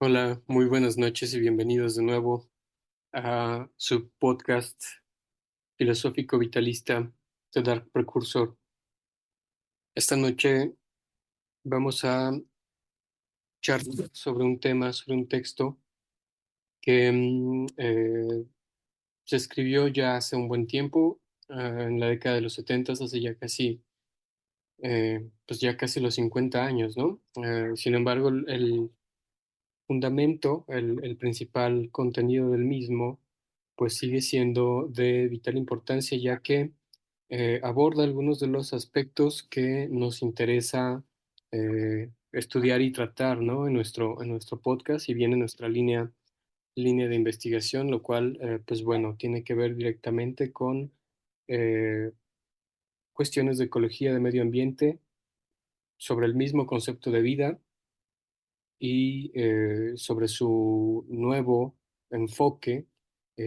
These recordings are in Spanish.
Hola, muy buenas noches y bienvenidos de nuevo a su podcast filosófico vitalista The Dark Precursor. Esta noche vamos a charlar sobre un tema, sobre un texto que se escribió ya hace un buen tiempo, en la década de los 70, hace ya casi, pues ya casi los 50 años, ¿no? Sin embargo, el fundamento, el principal contenido del mismo, pues sigue siendo de vital importancia, ya que aborda algunos de los aspectos que nos interesa estudiar y tratar, ¿no? En nuestro podcast y bien en nuestra línea de investigación, lo cual, pues bueno, tiene que ver directamente con eh, cuestiones de ecología, de medio ambiente, sobre el mismo concepto de vida y sobre su nuevo enfoque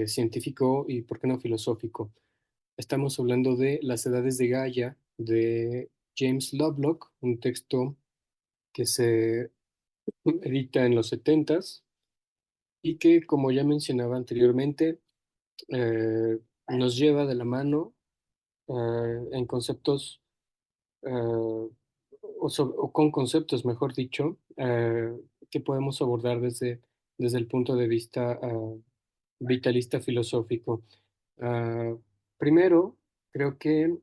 científico y, ¿por qué no, filosófico? Estamos hablando de Las Edades de Gaia de James Lovelock, un texto que se edita en los setentas y que, como ya mencionaba anteriormente, nos lleva de la mano en conceptos o con conceptos, mejor dicho, que podemos abordar desde el punto de vista vitalista filosófico. Ah, Primero, creo que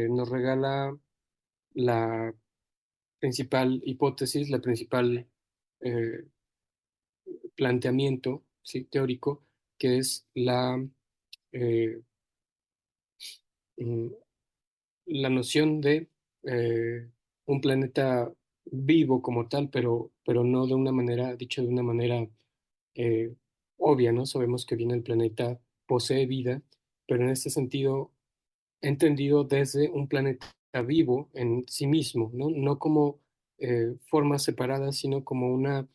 nos regala la principal hipótesis, la principal eh, planteamiento, ¿sí?, teórico, que es eh, mm, la noción de un planeta vivo como tal, pero no de una manera, dicho de una manera eh, obvia, ¿no? Sabemos que bien el planeta posee vida, pero en este sentido, entendido desde un planeta vivo en sí mismo, ¿no? No como formas separadas, sino como una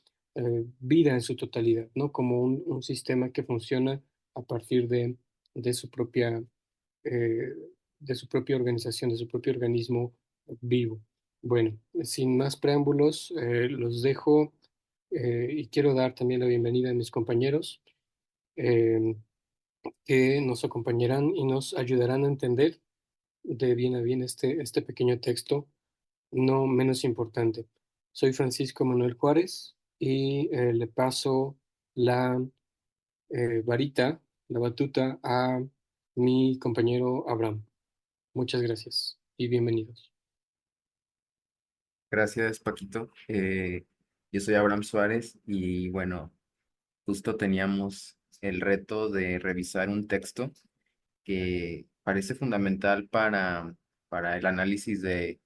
vida en su totalidad, ¿no? Como un sistema que funciona a partir de su propia eh, de su propia organización, de su propio organismo vivo. Bueno, sin más preámbulos, los dejo y quiero dar también la bienvenida a mis compañeros eh, que nos acompañarán y nos ayudarán a entender de bien a bien este pequeño texto, no menos importante. Soy Francisco Manuel Juárez y le paso la varita, la batuta a mi compañero Abraham. Muchas gracias y bienvenidos. Gracias, Paquito. Yo soy Abraham Suárez y bueno, justo teníamos el reto de revisar un texto que parece fundamental para el análisis del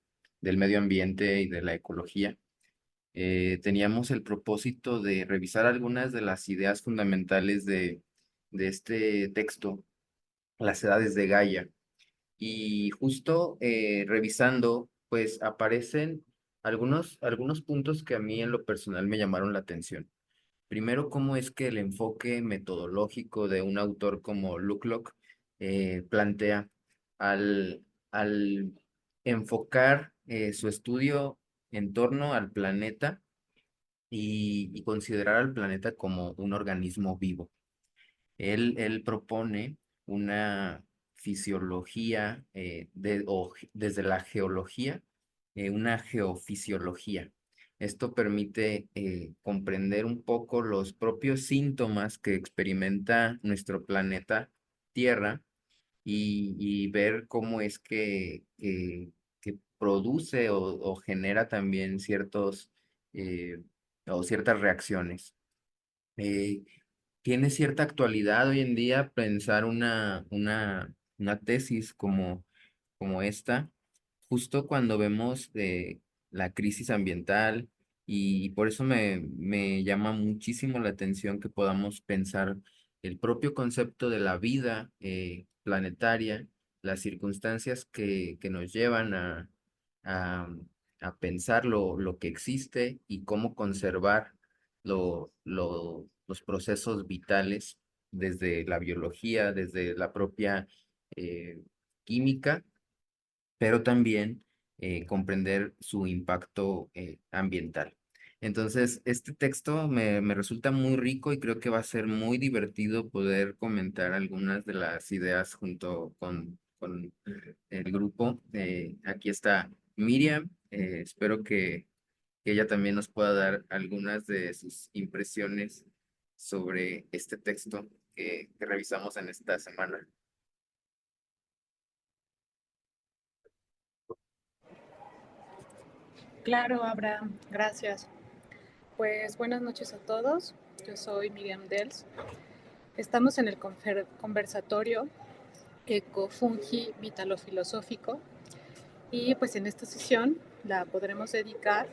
medio ambiente y de la ecología. Teníamos el propósito de revisar algunas de las ideas fundamentales de este texto, Las Edades de Gaia. Y justo revisando, pues aparecen algunos puntos que a mí en lo personal me llamaron la atención. Primero, cómo es que el enfoque metodológico de un autor como Lovelock plantea al enfocar su estudio en torno al planeta y considerar al planeta como un organismo vivo. Él propone una fisiología desde la geología, una geofisiología. Esto permite comprender un poco los propios síntomas que experimenta nuestro planeta Tierra y ver cómo es que produce o genera también eh, ciertas reacciones. Eh, Tiene cierta actualidad hoy en día pensar una tesis como esta, justo cuando vemos la crisis ambiental y por eso me llama muchísimo la atención que podamos pensar el propio concepto de la vida planetaria, las circunstancias que nos llevan a, a pensar lo que existe y cómo conservar los procesos vitales desde la biología, desde la propia eh, química, pero también comprender su impacto ambiental. Entonces, este texto me resulta muy rico y creo que va a ser muy divertido poder comentar algunas de las ideas junto con el grupo. Aquí está Miriam. Espero que ella también nos pueda dar algunas de sus impresiones sobre este texto que revisamos en esta semana. Claro, Abraham, gracias. Pues buenas noches a todos. Yo soy Miriam Dels. Estamos en el conversatorio Eco Fungi Vitalo-Filosófico y pues en esta sesión la podremos dedicar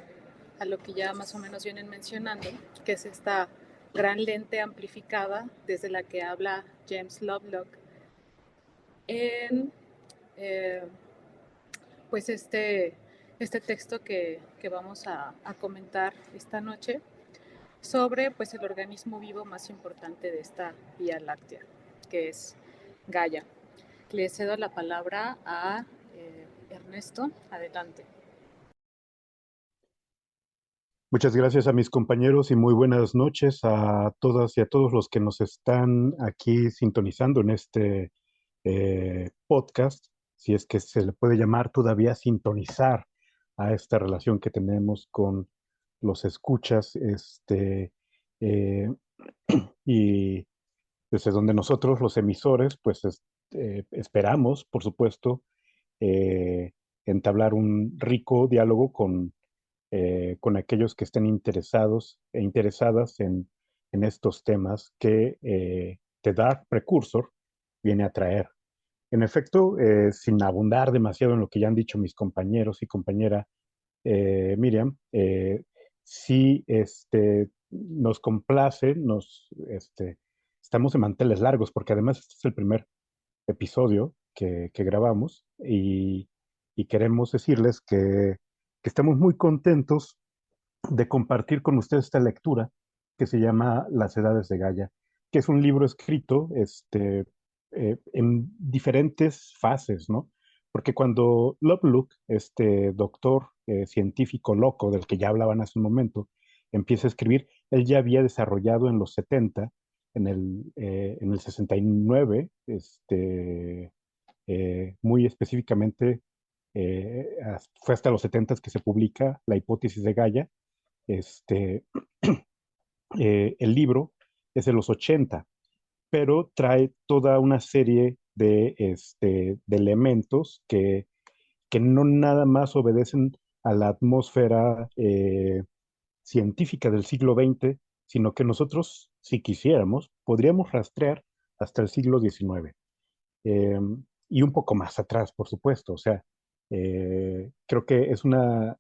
a lo que ya más o menos vienen mencionando, que es esta gran lente amplificada desde la que habla James Lovelock en eh, pues este texto que vamos a comentar esta noche sobre pues, el organismo vivo más importante de esta Vía Láctea, que es Gaia. Le cedo la palabra a Ernesto. Adelante. Muchas gracias a mis compañeros y muy buenas noches a todas y a todos los que nos están aquí sintonizando en este podcast, si es que se le puede llamar todavía sintonizar a esta relación que tenemos con los escuchas, eh, y desde donde nosotros, los emisores, pues esperamos, por supuesto, eh, entablar un rico diálogo con aquellos que estén interesados e interesadas en estos temas que The Dark Precursor viene a traer. En efecto, sin abundar demasiado en lo que ya han dicho mis compañeros y compañera Miriam, sí nos complace, estamos de manteles largos, porque además este es el primer episodio que grabamos y queremos decirles que estamos muy contentos de compartir con ustedes esta lectura que se llama Las Edades de Gaia, que es un libro escrito en diferentes fases, ¿no? Porque cuando Lovelock, este doctor científico loco del que ya hablaban hace un momento, empieza a escribir, él ya había desarrollado en los 70, en el 69, muy específicamente, fue hasta los 70 que se publica la hipótesis de Gaia. Este, el libro es de los 80, pero trae toda una serie de elementos que no nada más obedecen a la atmósfera científica del siglo XX, sino que nosotros, si quisiéramos, podríamos rastrear hasta el siglo XIX, eh, y un poco más atrás, por supuesto. O sea, creo que es una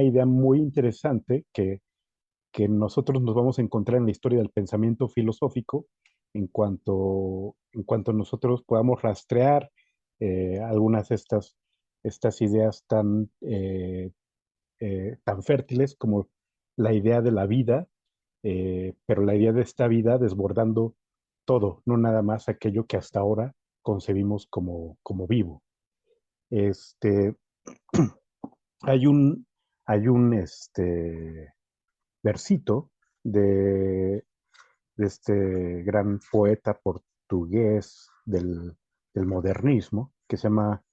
idea muy interesante que nosotros nos vamos a encontrar en la historia del pensamiento filosófico en cuanto nosotros podamos rastrear algunas de estas ideas tan fértiles como la idea de la vida, pero la idea de esta vida desbordando todo, no nada más aquello que hasta ahora concebimos como vivo. Este, hay un versito de este gran poeta portugués del modernismo, que se llama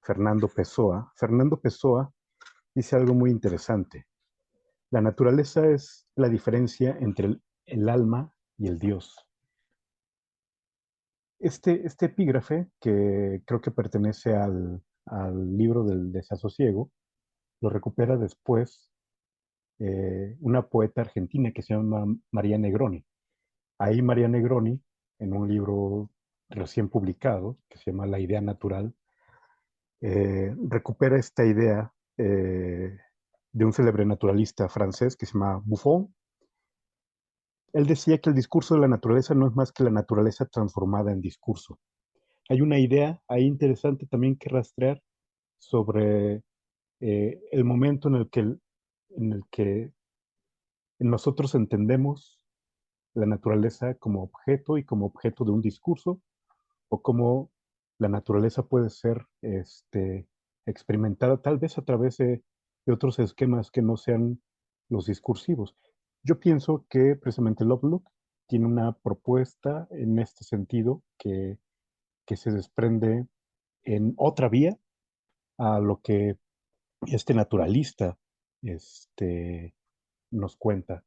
Fernando Pessoa. Fernando Pessoa dice algo muy interesante. La naturaleza es la diferencia entre el alma y el Dios. Este epígrafe, que creo que pertenece al libro del desasosiego, lo recupera después una poeta argentina que se llama María Negroni. Ahí María Negroni, en un libro recién publicado, que se llama La idea natural, recupera esta idea de un célebre naturalista francés que se llama Buffon. Él decía que el discurso de la naturaleza no es más que la naturaleza transformada en discurso. Hay una idea ahí interesante también que rastrear sobre el momento en el que nosotros entendemos la naturaleza como objeto y como objeto de un discurso, o cómo la naturaleza puede ser experimentada tal vez a través de otros esquemas que no sean los discursivos. Yo pienso que precisamente Lovelock tiene una propuesta en este sentido que se desprende en otra vía a lo que este naturalista este, nos cuenta.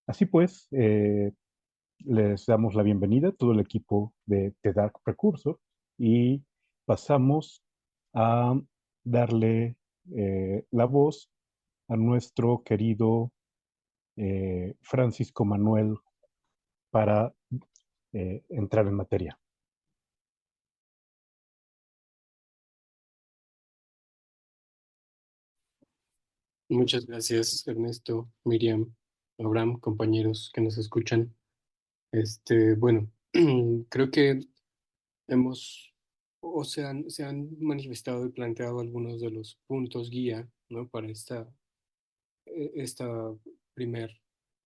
Así pues, les damos la bienvenida a todo el equipo de The Dark Precursor y pasamos a darle la voz a nuestro querido Francisco Manuel para entrar en materia. Muchas gracias, Ernesto, Miriam, Abraham, compañeros que nos escuchan. Bueno, creo que hemos se han manifestado y planteado algunos de los puntos guía, ¿no? Para esta primer,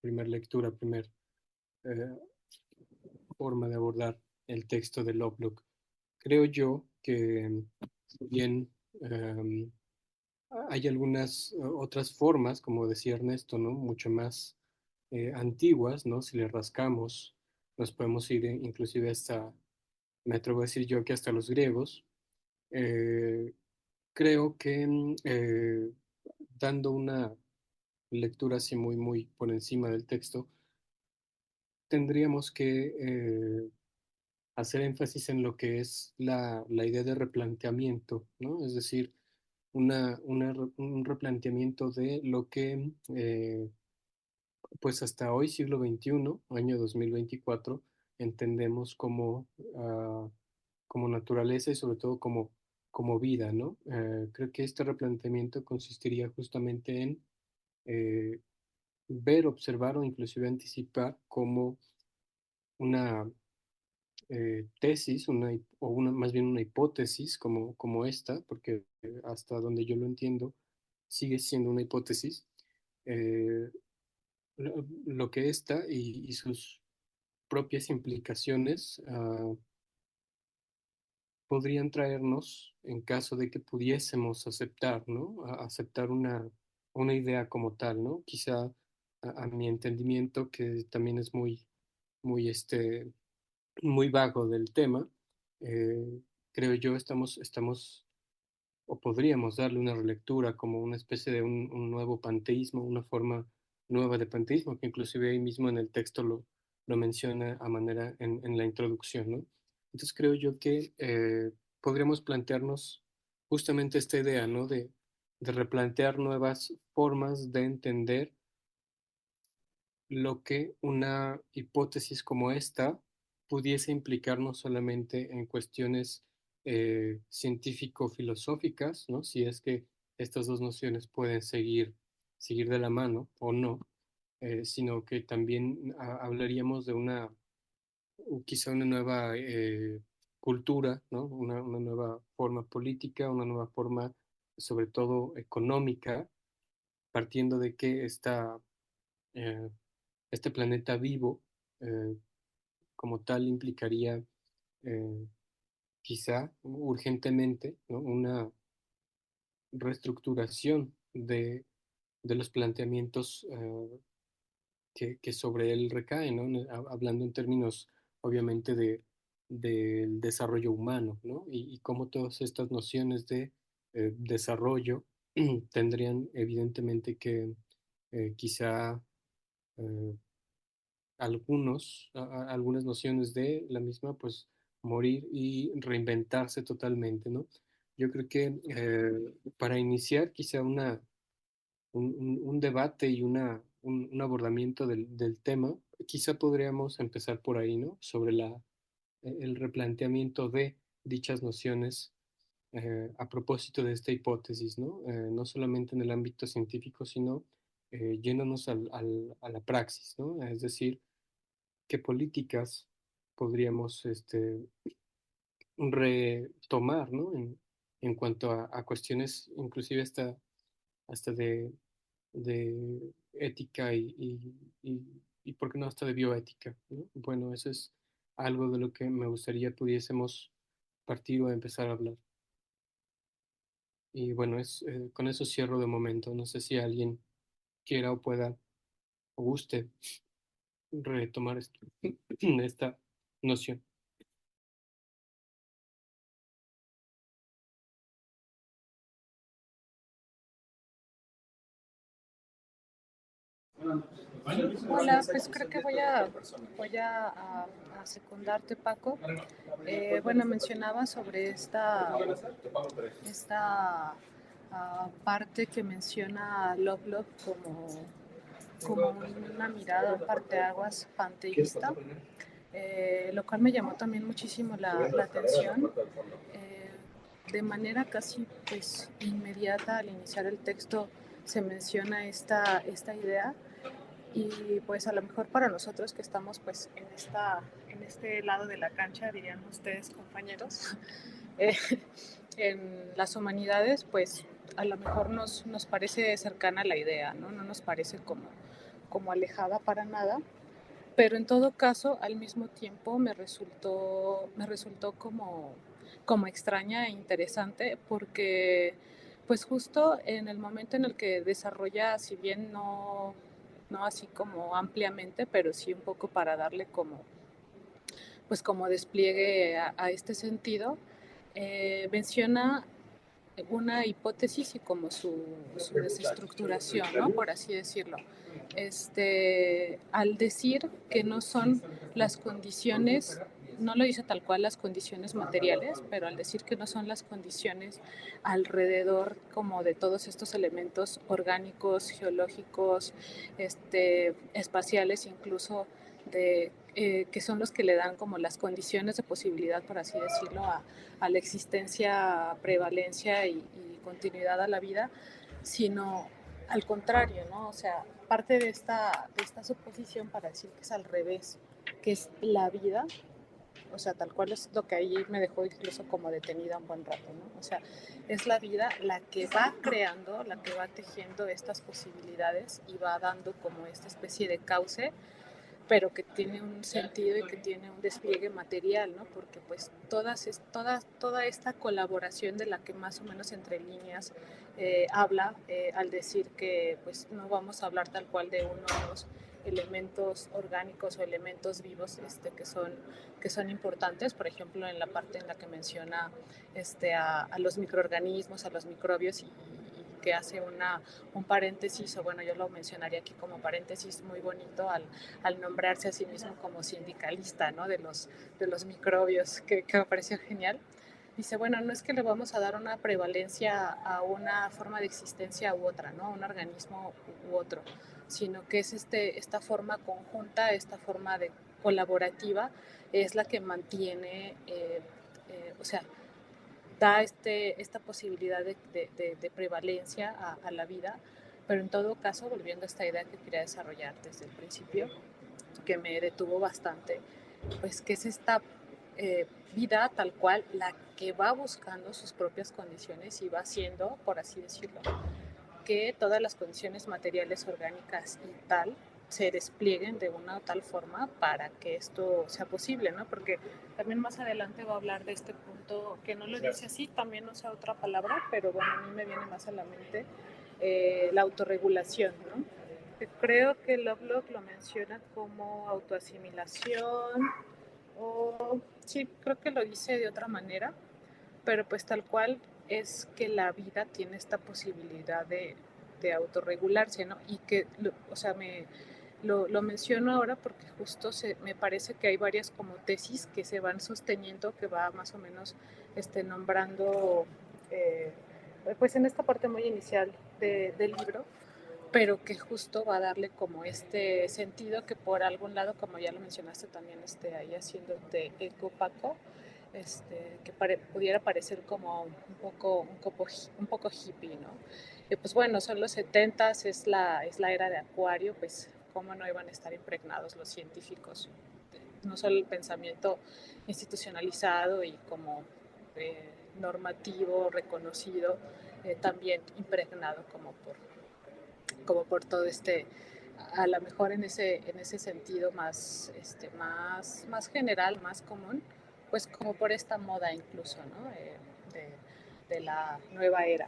primer lectura, primer eh, forma de abordar el texto de Lovelock. Creo yo que si bien hay algunas otras formas, como decía Ernesto, ¿no? Mucho más antiguas, ¿no? Si le rascamos, nos podemos ir inclusive hasta, me atrevo a decir yo que hasta los griegos. Eh, Creo que dando una lectura así muy, muy por encima del texto, tendríamos que hacer énfasis en lo que es la idea de replanteamiento, ¿no? Es decir, un replanteamiento de lo que, pues hasta hoy, siglo XXI, año 2024, entendemos como, como naturaleza y sobre todo como vida, ¿no? Creo que este replanteamiento consistiría justamente en eh, ver, observar o inclusive anticipar como una tesis, más bien una hipótesis como esta, porque hasta donde yo lo entiendo, sigue siendo una hipótesis, eh, lo que esta y sus propias implicaciones podrían traernos en caso de que pudiésemos aceptar, ¿no? Aceptar una idea como tal, ¿no? Quizá a mi entendimiento, que también es muy, muy vago del tema, eh, creo yo, estamos o podríamos darle una relectura como una especie de un nuevo panteísmo, una forma nueva de panteísmo, que inclusive ahí mismo en el texto lo menciona a manera en la introducción, ¿no? Entonces creo yo que podríamos plantearnos justamente esta idea, ¿no? De replantear nuevas formas de entender lo que una hipótesis como esta pudiese implicar no solamente en cuestiones científico-filosóficas, ¿no? Si es que estas dos nociones pueden seguir de la mano o no, sino que también hablaríamos de quizá una nueva cultura, ¿no? Una nueva forma política, una nueva forma, sobre todo económica, partiendo de que eh, este planeta vivo eh, como tal implicaría eh, quizá urgentemente, ¿no? Una reestructuración de los planteamientos que sobre él recaen, ¿no? Hablando en términos obviamente del desarrollo humano, ¿no? Y cómo todas estas nociones de desarrollo tendrían evidentemente que quizá eh, algunas nociones de la misma, pues morir y reinventarse totalmente, ¿no? Yo creo que para iniciar quizá un debate y un abordamiento del tema, quizá podríamos empezar por ahí, ¿no? Sobre el replanteamiento de dichas nociones a propósito de esta hipótesis, ¿no? No solamente en el ámbito científico, sino yéndonos a la praxis, ¿no? Es decir, qué políticas podríamos retomar, ¿no? En cuanto a cuestiones, inclusive hasta de ética y, ¿por qué no, hasta de bioética, ¿no? Bueno, eso es algo de lo que me gustaría pudiésemos partir o empezar a hablar. Y bueno, con eso cierro de momento. No sé si alguien quiera o pueda o guste retomar esta noción. Hola, pues creo que a secundarte, Paco. Bueno, mencionaba sobre esta parte que menciona Lovelock como una mirada, un parteaguas panteísta, lo cual me llamó también muchísimo la atención. De manera casi pues inmediata al iniciar el texto se menciona esta idea y pues a lo mejor para nosotros que estamos pues en este lado de la cancha, dirían ustedes compañeros, eh, en las humanidades pues a lo mejor nos parece cercana la idea, ¿no? No nos parece como alejada para nada, pero en todo caso al mismo tiempo me resultó como extraña e interesante porque pues justo en el momento en el que desarrolla, si bien no así como ampliamente, pero sí un poco para darle pues como despliegue a este sentido, menciona una hipótesis y como su desestructuración, ¿no? Por así decirlo. Al decir que no son las condiciones, no lo dice tal cual las condiciones materiales, pero al decir que no son las condiciones alrededor como de todos estos elementos orgánicos, geológicos, espaciales, incluso que son los que le dan como las condiciones de posibilidad, por así decirlo, a la existencia, prevalencia y continuidad a la vida, sino al contrario, ¿no? O sea, parte de esta suposición para decir que es al revés, que es la vida, o sea, tal cual es lo que ahí me dejó incluso como detenida un buen rato, ¿no? O sea, es la vida la que va creando, la que va tejiendo estas posibilidades y va dando como esta especie de cauce, pero que tiene un sentido y que tiene un despliegue material, ¿no? Porque pues toda esta colaboración de la que más o menos entre líneas habla al decir que pues no vamos a hablar tal cual de unos elementos orgánicos o elementos vivos que son importantes, por ejemplo en la parte en la que menciona a los microorganismos, a los microbios y que hace un paréntesis, o bueno, yo lo mencionaría aquí como paréntesis muy bonito al nombrarse a sí mismo como sindicalista, ¿no? De los microbios, que me pareció genial. Dice, bueno, no es que le vamos a dar una prevalencia a una forma de existencia u otra, ¿no? Un organismo u otro, sino que es esta forma conjunta, esta forma de colaborativa, es la que mantiene, o sea, da esta posibilidad de prevalencia a la vida, pero en todo caso, volviendo a esta idea que quería desarrollar desde el principio, que me detuvo bastante, pues que es esta vida tal cual la que va buscando sus propias condiciones y va haciendo, por así decirlo, que todas las condiciones materiales, orgánicas y tal se desplieguen de una o tal forma para que esto sea posible, ¿no? Porque también más adelante va a hablar de este punto que no lo dice así, también usa otra palabra, pero bueno, a mí me viene más a la mente la autorregulación, ¿no? Creo que Lovelock lo menciona como autoasimilación o sí, creo que lo dice de otra manera, pero pues tal cual es que la vida tiene esta posibilidad de autorregularse, ¿no? Y que, o sea, lo menciono ahora porque justo me parece que hay varias como tesis que se van sosteniendo, que va más o menos nombrando, eh, pues en esta parte muy inicial del libro, pero que justo va a darle como este sentido que por algún lado, como ya lo mencionaste también, ahí haciéndote eco, Paco, que pudiera parecer como un poco hippie, ¿no? Y pues bueno, son los setentas, es la era de Acuario, pues cómo no iban a estar impregnados los científicos, no solo el pensamiento institucionalizado y como normativo, reconocido, también impregnado como por todo a lo mejor en ese sentido más general, más común, pues como por esta moda incluso, ¿no? De, de la nueva era.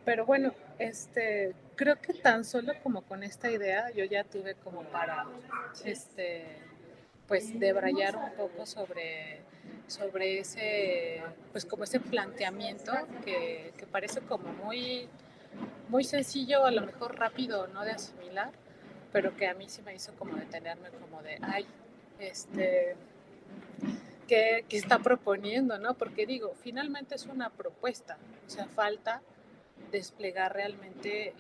Pero bueno, creo que tan solo como con esta idea yo ya tuve como para, este, pues debrayar un poco sobre ese, pues como ese planteamiento que parece como muy sencillo, a lo mejor rápido, no de asimilar, pero que a mí sí me hizo como detenerme como de, ay, este, ¿qué está proponiendo, no? Porque digo, finalmente es una propuesta, o sea, falta desplegar realmente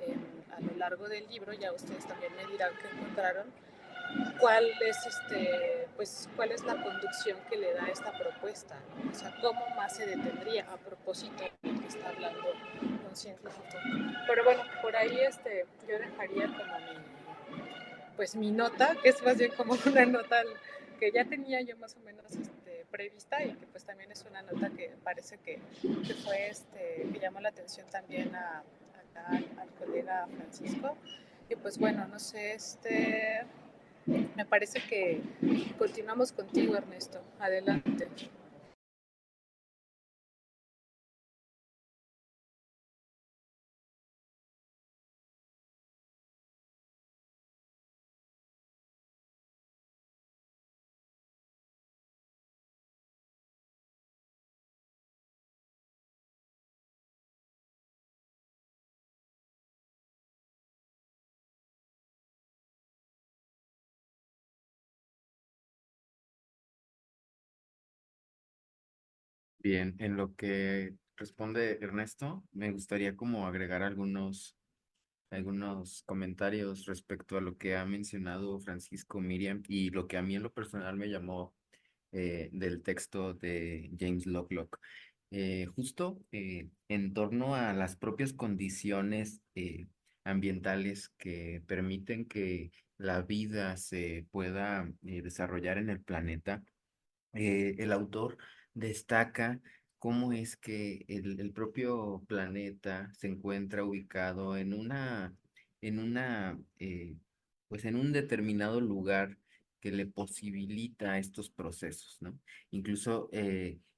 a lo largo del libro, ya ustedes también me dirán qué encontraron, cuál es pues cuál es la conducción que le da esta propuesta, ¿no? O sea, cómo más se detendría a propósito de lo que está hablando un científico. Pero bueno, por ahí yo dejaría como mi nota, que es más bien como una nota que ya tenía yo más o menos prevista, y que pues también es una nota que parece que fue que llamó la atención también acá al colega Francisco. Y pues bueno, no sé, me parece que continuamos contigo, Ernesto. Adelante. Bien, en lo que responde Ernesto, me gustaría como agregar algunos comentarios respecto a lo que ha mencionado Francisco, Miriam, y lo que a mí en lo personal me llamó del texto de James Lovelock. Justo en torno a las propias condiciones ambientales que permiten que la vida se pueda desarrollar en el planeta, el autor destaca cómo es que el propio planeta se encuentra ubicado en pues en un determinado lugar que le posibilita estos procesos, ¿no? Incluso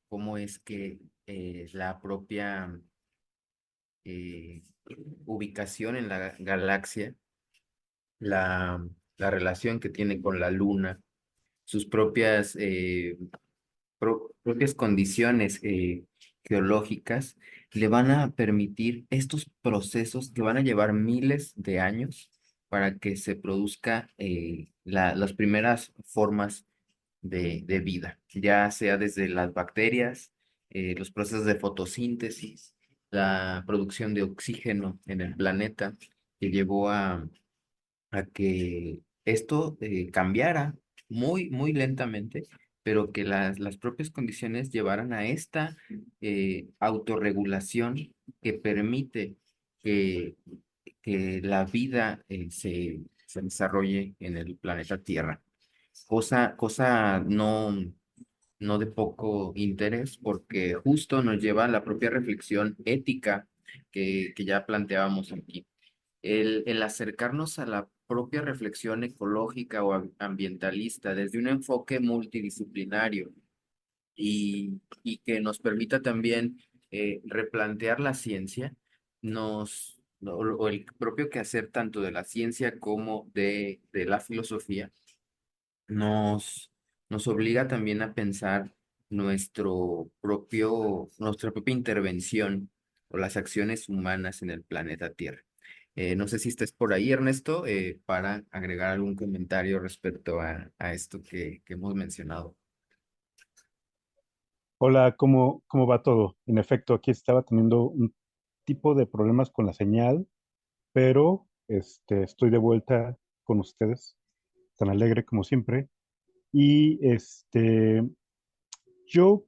cómo es que la propia eh, ubicación en la galaxia, la, la relación que tiene con la luna, sus propias propias condiciones geológicas le van a permitir estos procesos que van a llevar miles de años para que se produzca las primeras formas de vida, ya sea desde las bacterias, los procesos de fotosíntesis, la producción de oxígeno en el planeta, que llevó a que esto cambiara muy lentamente, pero que las propias condiciones llevaran a esta autorregulación que permite que, que la vida se desarrolle en el planeta Tierra. Cosa no de poco interés, porque justo nos lleva a la propia reflexión ética que ya planteábamos aquí. El acercarnos a la propia reflexión ecológica o ambientalista desde un enfoque multidisciplinario y que nos permita también replantear la ciencia, o el propio quehacer tanto de la ciencia como de la filosofía, nos, nos obliga también a pensar nuestra propia intervención o las acciones humanas en el planeta Tierra. No sé si estés por ahí, Ernesto, para agregar algún comentario respecto a esto que hemos mencionado. Hola, ¿cómo va todo? En efecto, aquí estaba teniendo un tipo de problemas con la señal, pero estoy de vuelta con ustedes, tan alegre como siempre. Y yo,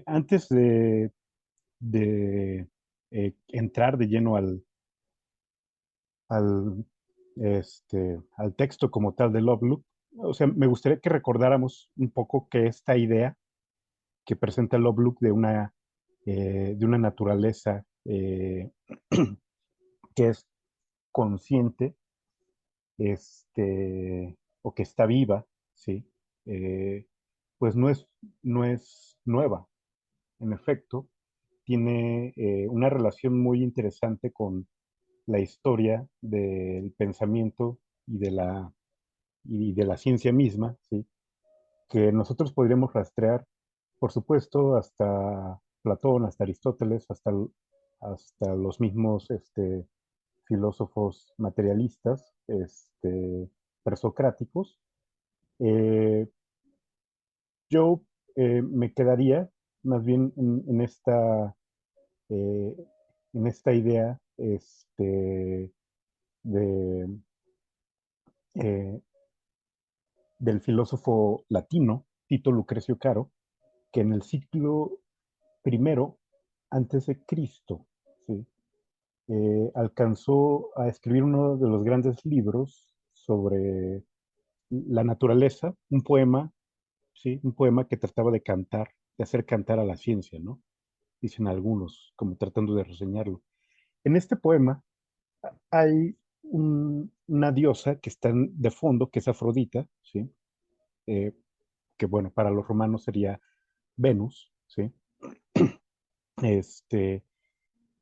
antes de entrar de lleno al, al texto como tal de Lovelock, o sea, me gustaría que recordáramos un poco que esta idea que presenta Lovelock de una naturaleza que es consciente, o que está viva, ¿sí? Eh, pues no es nueva, en efecto. tiene una relación muy interesante con la historia del pensamiento y de la ciencia misma, ¿sí? Que nosotros podríamos rastrear, por supuesto, hasta Platón, hasta Aristóteles, hasta los mismos filósofos materialistas, presocráticos. Eh, yo me quedaría más bien eh, en esta idea de, eh, del filósofo latino, Tito Lucrecio Caro, que en el siglo primero antes de Cristo, ¿sí? Alcanzó a escribir uno de los grandes libros sobre la naturaleza, un poema, ¿sí? Un poema que trataba de cantar, de hacer cantar a la ciencia, ¿no? Dicen algunos, como tratando de reseñarlo. En este poema hay una diosa que está de fondo, que es Afrodita, ¿sí? Eh, que bueno, para los romanos sería Venus, ¿sí? Este,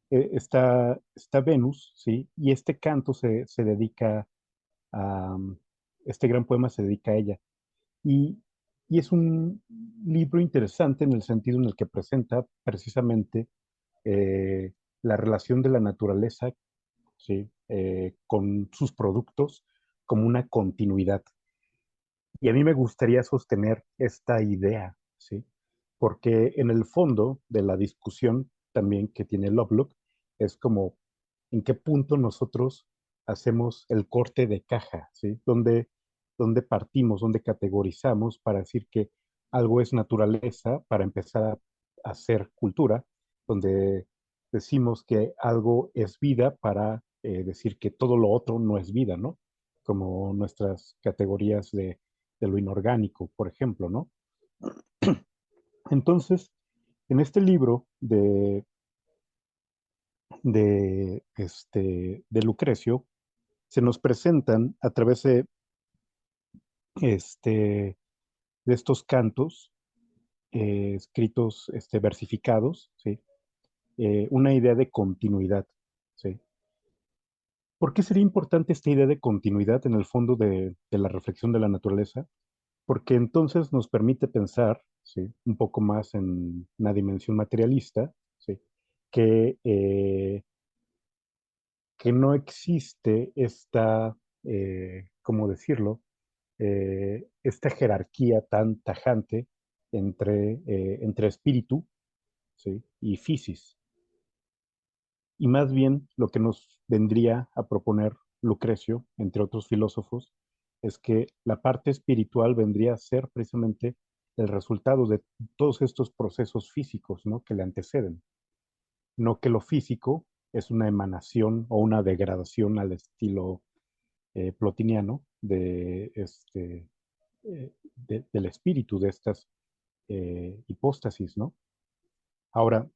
está Venus, ¿sí? Y este canto se dedica a, este gran poema se dedica a ella. Y, y es un libro interesante en el sentido en el que presenta precisamente eh, la relación de la naturaleza, ¿sí? Con sus productos como una continuidad. Y a mí me gustaría sostener esta idea, ¿sí? Porque en el fondo de la discusión también que tiene Lovelock es como en qué punto nosotros hacemos el corte de caja, ¿sí? ¿Dónde partimos, dónde categorizamos para decir que algo es naturaleza para empezar a hacer cultura, donde decimos que algo es vida para decir que todo lo otro no es vida, ¿no? Como nuestras categorías de lo inorgánico, por ejemplo, ¿no? Entonces, en este libro de Lucrecio, se nos presentan a través este, de estos cantos escritos, versificados, ¿sí? Una idea de continuidad, ¿sí? ¿Por qué sería importante esta idea de continuidad en el fondo de la reflexión de la naturaleza? Porque entonces nos permite pensar, ¿sí? Un poco más en una dimensión materialista, ¿sí? Que, eh, que no existe ¿cómo decirlo? Esta jerarquía tan tajante entre espíritu, ¿sí? Y fisis. Y más bien lo que nos vendría a proponer Lucrecio, entre otros filósofos, es que la parte espiritual vendría a ser precisamente el resultado de todos estos procesos físicos, ¿no? Que le anteceden. No que lo físico es una emanación o una degradación al estilo plotiniano del espíritu de estas hipóstasis, ¿no? Ahora,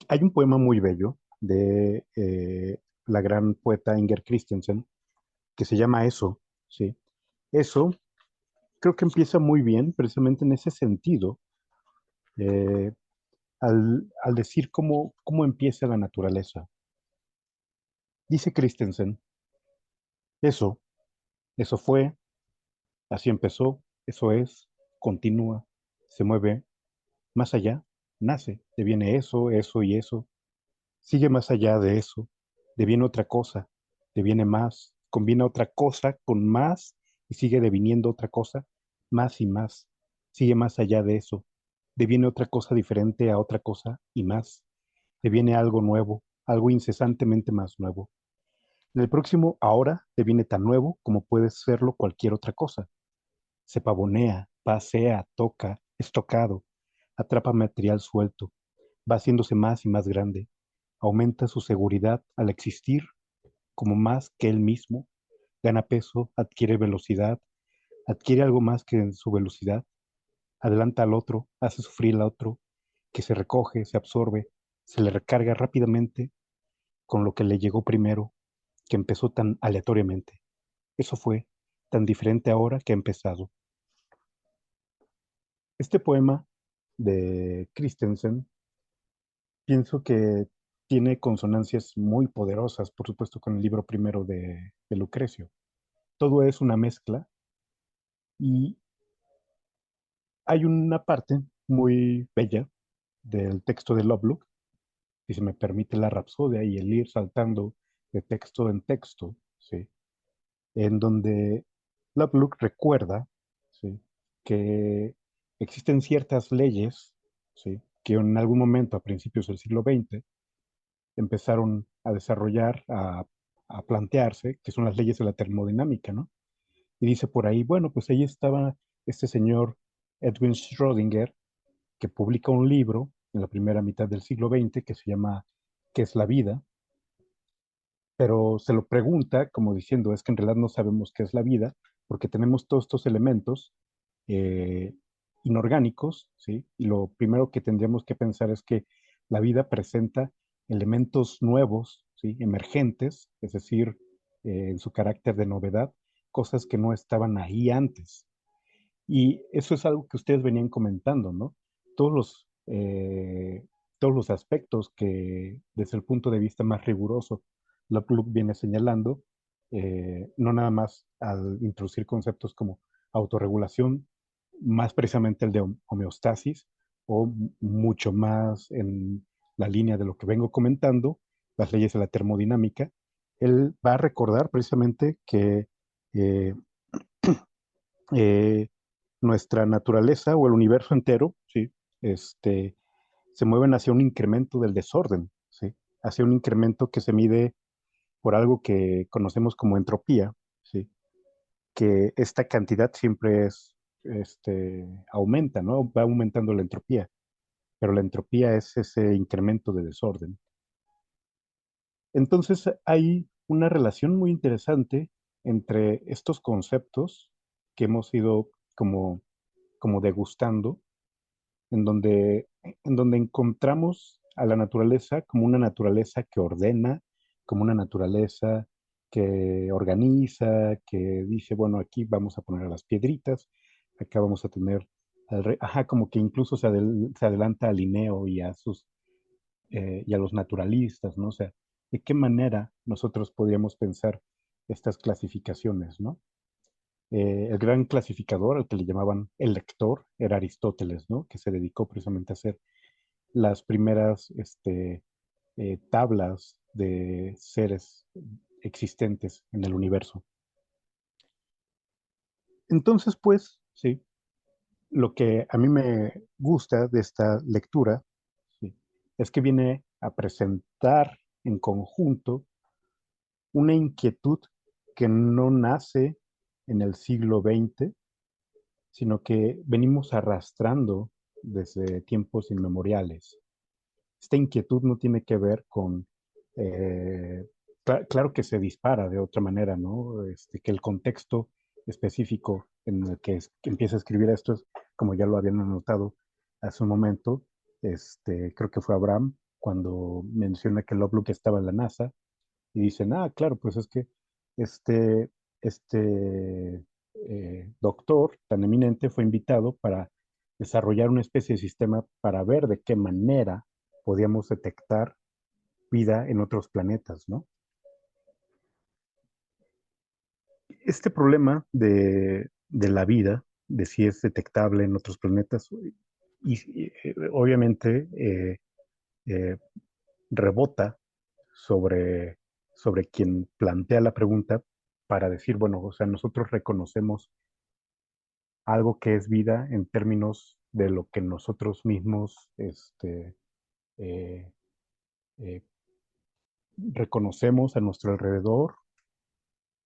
hay un poema muy bello de la gran poeta Inger Christensen que se llama Eso, ¿sí? Eso creo que empieza muy bien precisamente en ese sentido, eh, al decir cómo empieza la naturaleza. Dice Christensen, eso, eso fue, así empezó, eso es, continúa, se mueve, más allá, nace, deviene eso, eso y eso, sigue más allá de eso, deviene otra cosa, deviene más, combina otra cosa con más y sigue deviniendo otra cosa, más y más, sigue más allá de eso, deviene otra cosa diferente a otra cosa y más, deviene algo nuevo, algo incesantemente más nuevo. En el próximo ahora deviene tan nuevo como puede serlo cualquier otra cosa. Se pavonea, pasea, toca, es tocado, atrapa material suelto, va haciéndose más y más grande, aumenta su seguridad al existir como más que él mismo, gana peso, adquiere velocidad, adquiere algo más que en su velocidad, adelanta al otro, hace sufrir al otro, que se recoge, se absorbe, se le recarga rápidamente con lo que le llegó primero, que empezó tan aleatoriamente. Eso fue tan diferente ahora que ha empezado. Este poema de Christensen pienso que tiene consonancias muy poderosas, por supuesto, con el libro primero de Lucrecio. Todo es una mezcla y hay una parte muy bella del texto de Lovelock, si se me permite la rapsodia y el ir saltando de texto en texto, ¿sí? En donde Lovelock recuerda, ¿sí? Que existen ciertas leyes, ¿sí? Que en algún momento a principios del siglo XX empezaron a desarrollar, a plantearse, que son las leyes de la termodinámica, ¿no? Y dice por ahí, bueno, pues ahí estaba este señor Edwin Schrödinger, que publica un libro en la primera mitad del siglo XX que se llama ¿Qué es la vida? Pero se lo pregunta como diciendo, es que en realidad no sabemos qué es la vida, porque tenemos todos estos elementos eh, inorgánicos, ¿sí? Y lo primero que tendríamos que pensar es que la vida presenta elementos nuevos, ¿sí? Emergentes, es decir, en su carácter de novedad, cosas que no estaban ahí antes. Y eso es algo que ustedes venían comentando, ¿no? Todos los, eh, todos los aspectos que desde el punto de vista más riguroso Lovelock viene señalando, no nada más al introducir conceptos como autorregulación, más precisamente el de homeostasis, o mucho más en la línea de lo que vengo comentando, las leyes de la termodinámica, él va a recordar precisamente que eh, eh, nuestra naturaleza o el universo entero, ¿sí? Este, se mueven hacia un incremento del desorden, ¿sí? Hacia un incremento que se mide por algo que conocemos como entropía, ¿sí? Que esta cantidad siempre aumenta, ¿no? Va aumentando la entropía, pero la entropía es ese incremento de desorden. Entonces hay una relación muy interesante entre estos conceptos que hemos ido como degustando en donde encontramos a la naturaleza como una naturaleza que ordena, como una naturaleza que organiza, que dice, bueno, aquí vamos a poner las piedritas, acá vamos a tener, ajá, como que incluso se adelanta a Linneo y a los naturalistas, ¿no? O sea, ¿de qué manera nosotros podríamos pensar estas clasificaciones, ¿no? El gran clasificador, al que le llamaban el lector, era Aristóteles, ¿no? Que se dedicó precisamente a hacer las primeras tablas de seres existentes en el universo. Entonces, pues, sí, lo que a mí me gusta de esta lectura, sí, es que viene a presentar en conjunto una inquietud que no nace en el siglo XX, sino que venimos arrastrando desde tiempos inmemoriales. Esta inquietud no tiene que ver con, claro que se dispara de otra manera, ¿no? Que el contexto específico en el que empieza a escribir esto es, como ya lo habían anotado hace un momento, creo que fue Abraham, cuando menciona que Lovelock estaba en la NASA, y dicen, ah, claro, pues es que este, doctor tan eminente fue invitado para desarrollar una especie de sistema para ver de qué manera podíamos detectar vida en otros planetas, ¿no? Este problema de la vida, de si es detectable en otros planetas, obviamente eh, rebota sobre, sobre quien plantea la pregunta para decir, bueno, o sea, nosotros reconocemos algo que es vida en términos de lo que nosotros mismos eh, eh, reconocemos a nuestro alrededor,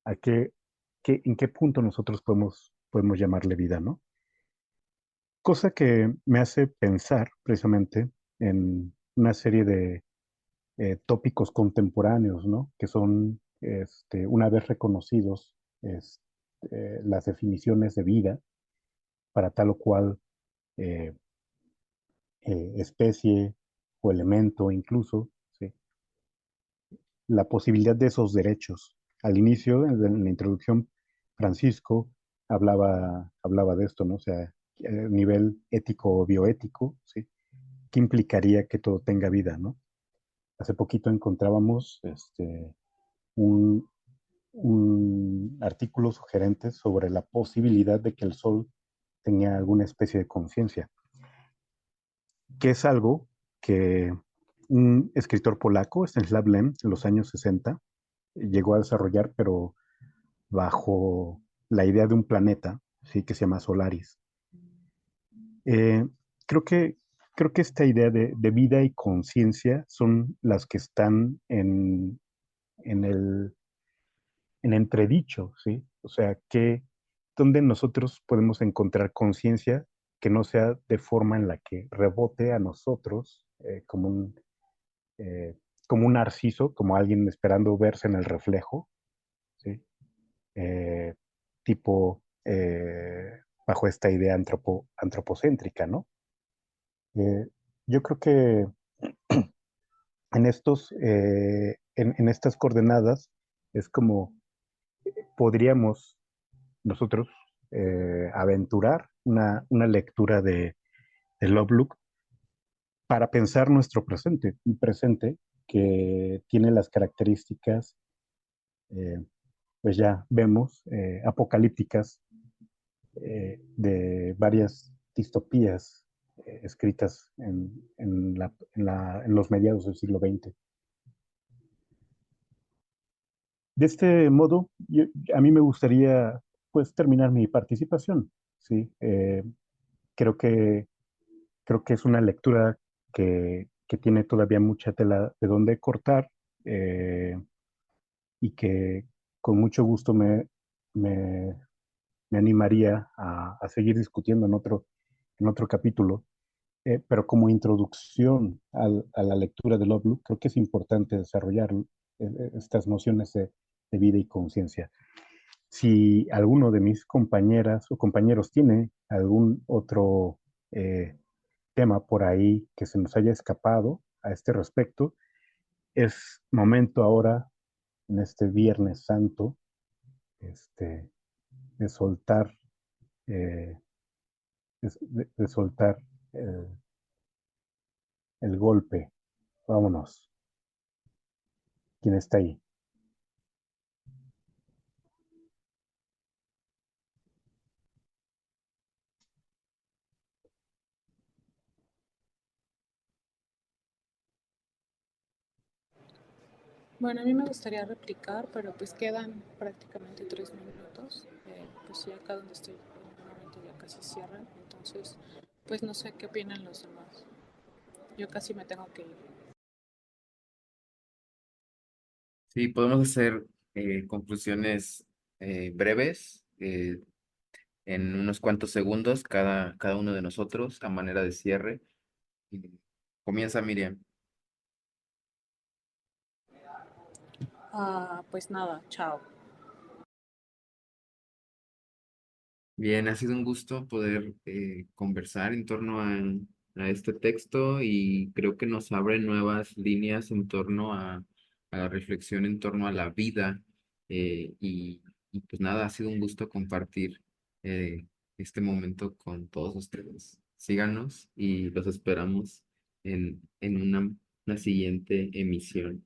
a en qué punto nosotros podemos llamarle vida, ¿no? Cosa que me hace pensar precisamente en una serie de tópicos contemporáneos, ¿no? Que son, una vez reconocidos, las definiciones de vida para tal o cual eh, especie o elemento incluso, ¿sí? La posibilidad de esos derechos. Al inicio, en la introducción, Francisco hablaba de esto, ¿no? O sea, a nivel ético o bioético, ¿sí? qué implicaría que todo tenga vida, ¿no? Hace poquito encontrábamos un, un artículo sugerente sobre la posibilidad de que el Sol tenía alguna especie de conciencia, que es algo que un escritor polaco, Stanislaw Lem, en los años 60, llegó a desarrollar, pero bajo la idea de un planeta, ¿sí? Que se llama Solaris. Eh, creo que, creo que esta idea de vida y conciencia son las que están en el en entredicho, ¿sí? O sea, ¿dónde nosotros podemos encontrar conciencia que no sea de forma en la que rebote a nosotros eh, como un narciso, como alguien esperando verse en el reflejo, ¿sí? Eh, tipo, bajo esta idea antropocéntrica, ¿no? Eh, yo creo que en estas coordenadas es como podríamos nosotros aventurar una lectura de Lovelock para pensar nuestro presente, un presente que tiene las características, eh, pues ya vemos, apocalípticas de varias distopías escritas en los mediados del siglo XX. De este modo, a mí me gustaría pues terminar mi participación. ¿Sí? Creo que Creo que es una lectura que tiene todavía mucha tela de donde cortar eh, y que con mucho gusto me, me animaría a seguir discutiendo en otro capítulo. Pero como introducción a la lectura de Lovelock, creo que es importante desarrollar estas nociones de vida y conciencia. Si alguno de mis compañeras o compañeros tiene algún otro eh, tema por ahí que se nos haya escapado a este respecto, es momento ahora, en este Viernes Santo, este, de soltar, eh, de soltar eh, el golpe. Vámonos. ¿Quién está ahí? Bueno, a mí me gustaría replicar, pero pues quedan prácticamente 3 minutos. Pues ya acá donde estoy, en un momento ya casi cierran. Entonces, pues no sé qué opinan los demás. Yo casi me tengo que ir. Sí, podemos hacer conclusiones breves, en unos cuantos segundos, cada uno de nosotros, a manera de cierre. Y comienza Miriam. Pues nada, chao. Bien, ha sido un gusto poder conversar en torno a este texto y creo que nos abre nuevas líneas en torno a la reflexión en torno a la vida y pues nada, ha sido un gusto compartir este momento con todos ustedes. Síganos y los esperamos en una siguiente emisión.